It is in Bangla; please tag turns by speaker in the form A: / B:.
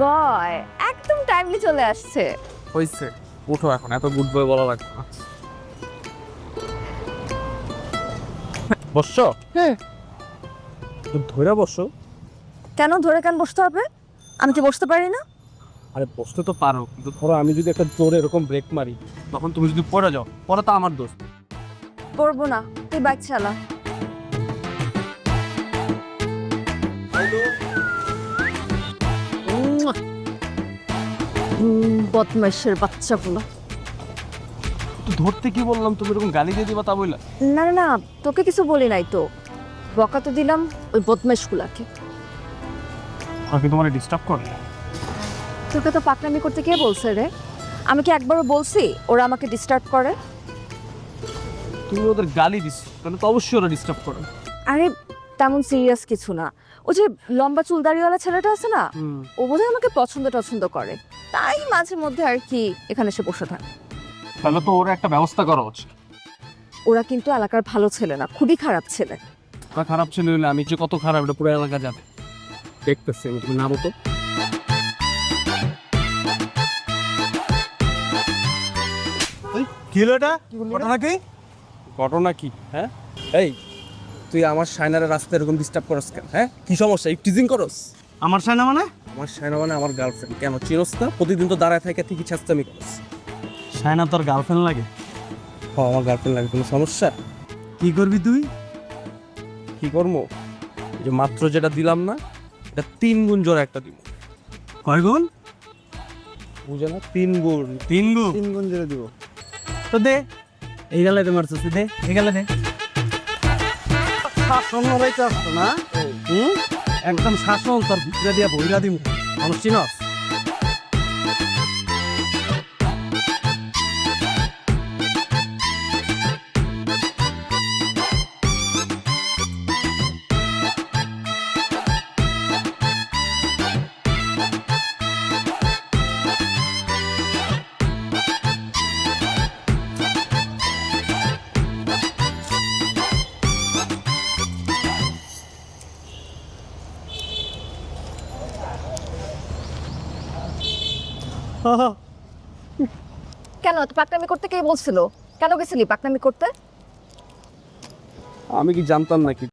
A: বয়, একদম টাইমলি চলে আসছে।
B: হয়েছে, উঠো এখন, এত গুড বয় বলা লাগবে না। বসছো? ধরে বসো।
A: কেন ধরে কেন বসতে হবে? আমি কি বসতে পারি না?
B: আরে বসতে তো পারো, কিন্তু ধরো আমি যদি একটা জোরে এরকম ব্রেক মারি, তখন তুমি যদি পড়ে যাও, পরে তো আমার দোষ।
A: পড়বো না, তুই বাইক চালা। বদমাইশের বাচ্চাগুলো।
B: তো ধরতে কি বললাম, তুমি এরকম গালি দিয়ে দিবা তা বললা?
A: না না না, তোকে কিছু বলি নাই তো, বকা তো দিলাম ওই বদমাইশগুলাকে।
B: আমাকে তোমার ডিস্টার্ব করে?
A: তোকে তো পাকনামি করতে কে বলছে রে? আমি কি একবারও বলছি ওরা আমাকে ডিস্টার্ব করে?
B: তুমি ওদের গালি দিছো, তাহলে তো অবশ্যই ওরা ডিস্টার্ব করে।
A: আরে তেমন সিরিয়াস কিছু না। ও যে লম্বা চুল দাড়িওয়ালা ছেলেটা আছে না, ও বোধহয় আমাকে পছন্দ করে, তাই মাঝে মধ্যে আর কি এখানে এসে বসে থাকে।
B: তাহলে তো ওরা একটা ব্যবস্থা করা উচিত।
A: ওরা কিন্তু এলাকার ভালো ছেলে না, খুবই খারাপ ছেলে।
B: ওরা খারাপ ছেলে হলে আমি যে কত খারাপ এটা পুরো এলাকা যাবে। দেখতেছি আমি, তুমি নামো তো।
C: কি হলো এটা? ঘটনা কি?
B: ঘটনা কি? হ্যাঁ, এই তুই আমার শাইনারের রাস্তায় এরকম ডিস্টার্ব করস কেন? হ্যাঁ, কি সমস্যা? এই টিজিং করস?
C: আমার সাইনা মানে?
B: আমার শাইনা মানে আমার গার্লফ্রেন্ড। কেন চিরস না? প্রতিদিন তো দাঁড়ায় থাকে ঠিকই ছাস্তামি করস।
C: সাইনা তোর গার্লফ্রেন্ড লাগে?
B: হ্যাঁ, আমার গার্লফ্রেন্ড লাগে। কোনো সমস্যা?
C: কি করবি তুই?
B: কি করবো? এই যে মাত্র যেটা দিলাম না, এটা 3 গুণ জোরে একটা দিব।
C: কয় গুণ?
B: বুঝে না? 3 গুণ।
C: 3 গুণ?
B: 3 গুণ জোরে দিব।
C: তো দে, এই গেলে তোমার চুষি দে, এই গেলে দে। শাসন লড়াইতে আসতো না? একদম শাসন তোর ভিতরে দিয়া বইরা দিম। মানুষ চিনস?
A: কেন পাকনামি করতে কে বলছিল? কেন গেছিলি পাকনামি করতে?
B: আমি কি জানতাম নাকি